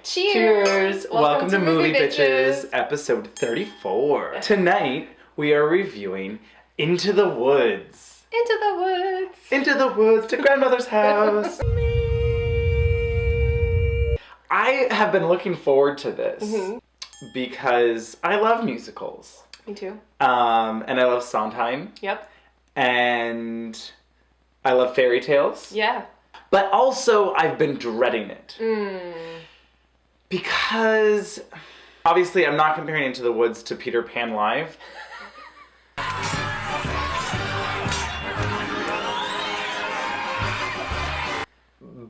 Cheers! Welcome to Movie Bitches, episode 34. Tonight, we are reviewing Into the Woods. Into the woods. Into the woods to grandmother's house. I have been looking forward to this because I love musicals. Me too. And I love Sondheim. Yep. And I love fairy tales. Yeah. But also, I've been dreading it. Because, obviously, I'm not comparing Into the Woods to Peter Pan Live.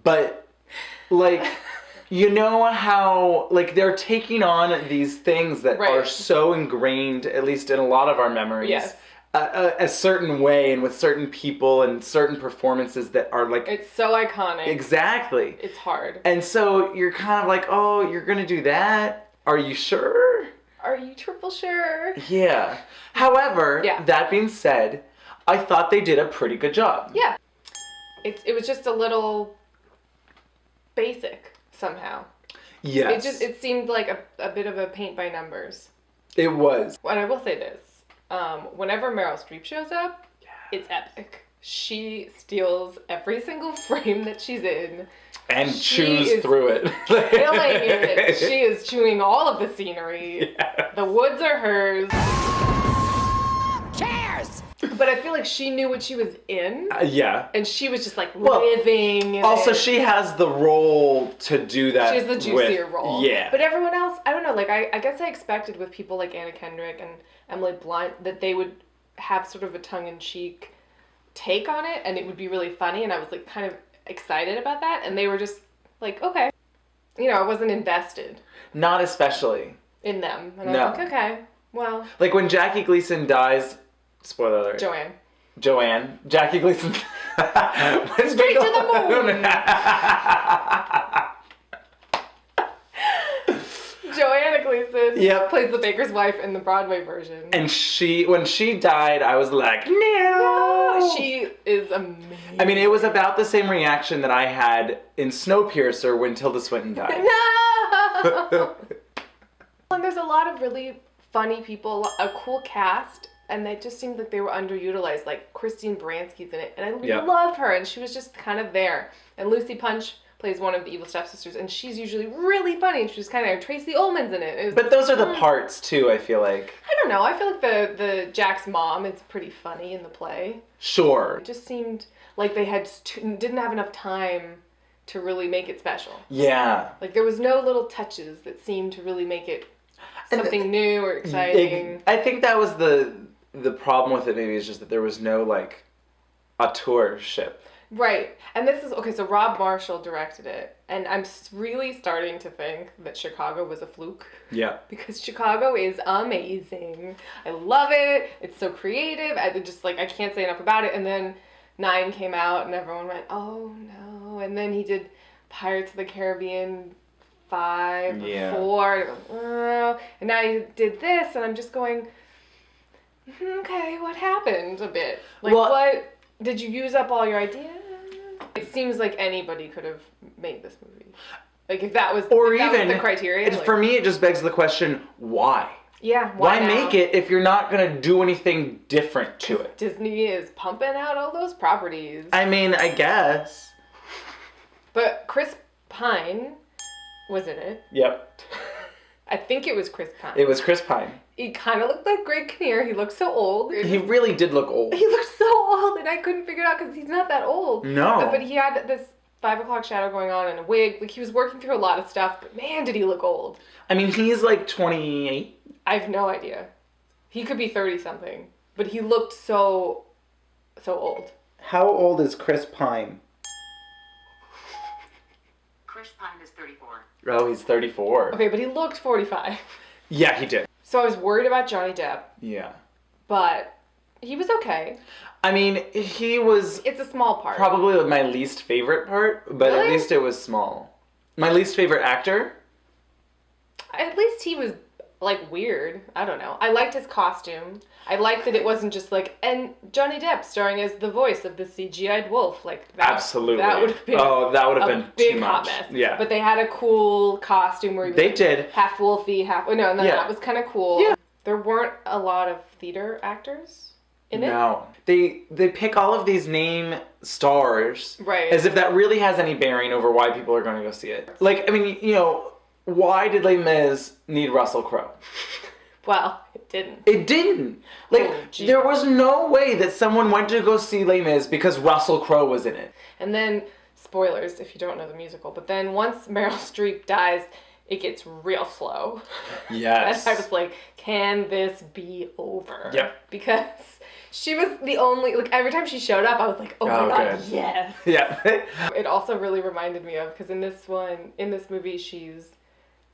But, like, you know how, like, they're taking on these things that are so ingrained, at least in a lot of our memories. Yes. A certain way and with certain people and certain performances that are like... It's so iconic. Exactly. It's hard. And so you're kind of like, oh, you're going to do that? Are you sure? Are you triple sure? Yeah. However, that being said, I thought they did a pretty good job. Yeah. It was just a little basic somehow. Yes. It seemed like a bit of a paint by numbers. It was. And I will say this. Whenever Meryl Streep shows up, it's epic. She steals every single frame that she's in. And chews through it. Killing it. She is chewing all of the scenery. Yes. The woods are hers. Cheers! But I feel like she knew what she was in. Yeah. And she was just like living in also, it. she has the role to do that. She has the juicier role. Yeah. But everyone else, I don't know, like I guess I expected with people like Anna Kendrick and Emily Blunt that they would have sort of a tongue-in-cheek take on it and it would be really funny, and I was like kind of excited about that, and they were just like, okay. You know, I wasn't invested. Not especially. In them. And I was like, okay, well. Like when Jackie Gleason dies, spoiler alert. Joanne. Jackie Gleason. Straight to the moon! Joanna Gleason plays the baker's wife in the Broadway version. And when she died, I was like, no! She is amazing. I mean, it was about the same reaction that I had in Snowpiercer when Tilda Swinton died. No! And there's a lot of really funny people, a cool cast, and they just seemed like they were underutilized. Like Christine Baranski's in it, and I love her, and she was just kind of there. And Lucy Punch plays one of the evil stepsisters, and she's usually really funny, and she's kind of there. Tracy Ullman's in it. But those are the parts, too, I feel like. I don't know. I feel like the Jack's mom is pretty funny in the play. Sure. It just seemed like they didn't have enough time to really make it special. Yeah. Like, there was no little touches that seemed to really make it something new or exciting. I think that was the problem with it, maybe, is just that there was no, like, auteurship. Right. And this is, okay, so Rob Marshall directed it, and I'm really starting to think that Chicago was a fluke. Yeah. Because Chicago is amazing. I love it. It's so creative. I can't say enough about it. And then 9 came out, and everyone went, oh, no. And then he did Pirates of the Caribbean 5 or 4. And now he did this, and I'm just going, okay, what happened a bit? Like, what? Did you use up all your ideas? It seems like anybody could have made this movie. Like, if that was the criteria. For me, it just begs the question, why? Yeah, why make it if you're not going to do anything different to it? Disney is pumping out all those properties. I mean, I guess. But Chris Pine was in it. Yep. I think it was Chris Pine. It was Chris Pine. He kind of looked like Greg Kinnear. He looked so old. He really did look old. He looked so old, and I couldn't figure it out because he's not that old. No. But he had this 5 o'clock shadow going on and a wig. Like, he was working through a lot of stuff, but man, did he look old. I mean, he's like 28. I have no idea. He could be 30-something, but he looked so old. How old is Chris Pine? Chris Pine is 34. Oh, he's 34. Okay, but he looked 45. Yeah, he did. So I was worried about Johnny Depp. Yeah. But he was okay. I mean, he was... It's a small part. Probably my least favorite part, but Really? At least it was small. My least favorite actor? At least he was like, weird. I don't know. I liked his costume. I liked that it wasn't just like, and Johnny Depp starring as the voice of the CGI'd wolf. Like, that, absolutely. That would have been that would have been big too hot much. mess. Yeah. But they had a cool costume where he was They like, did. half wolfy, half... no, and then that was kind of cool. Yeah. There weren't a lot of theater actors in it. No. They pick all of these name stars. Right. As if that really has any bearing over why people are going to go see it. Like, I mean, you know, why did Les Mis need Russell Crowe? Well, it didn't. It didn't. Like, Oh, there was no way that someone went to go see Les Mis because Russell Crowe was in it. And then, spoilers if you don't know the musical, but then once Meryl Streep dies, it gets real slow. Yes. And I was like, can this be over? Yep. Because she was the only, like, every time she showed up, I was like, oh my god, good. yes. Yeah. It also really reminded me of, because in this movie,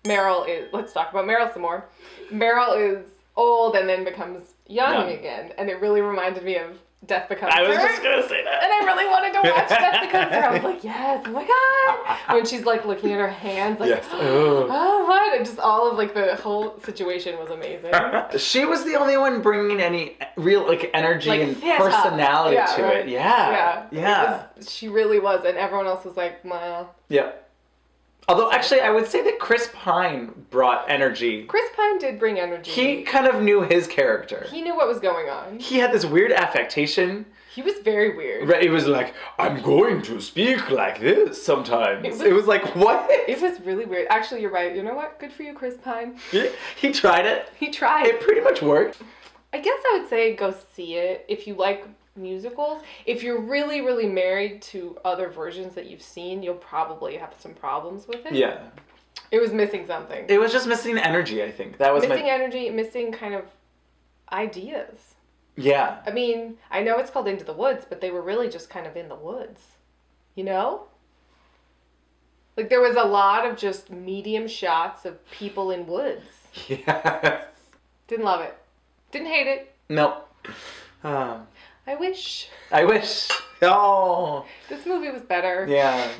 Meryl is, let's talk about Meryl some more. Meryl is old and then becomes young again. And it really reminded me of Death Becomes Her. I was just going to say that. And I really wanted to watch Death Becomes Her. I was like, yes, oh my god. When she's like looking at her hands, like, Yes. oh, what? And just all of like the whole situation was amazing. She was the only one bringing any real like energy Like, and theater. personality Yeah, to right. it. Yeah. She really was. And everyone else was like, well. Yeah. Although, actually, I would say that Chris Pine brought energy. Chris Pine did bring energy. He kind of knew his character. He knew what was going on. He had this weird affectation. He was very weird. It was like, I'm going to speak like this sometimes. It was like, what? It was really weird. Actually, you're right. You know what? Good for you, Chris Pine. He tried it. He tried. It pretty much worked. I guess I would say go see it if you like musicals. If you're really, really married to other versions that you've seen, you'll probably have some problems with it. Yeah. It was missing something. It was just missing energy, I think. That was missing energy, missing kind of ideas. Yeah. I mean, I know it's called Into the Woods, but they were really just kind of in the woods. You know? Like, there was a lot of just medium shots of people in woods. Yes. Didn't love it. Didn't hate it. Nope. I wish. I wish. Oh. This movie was better. Yeah.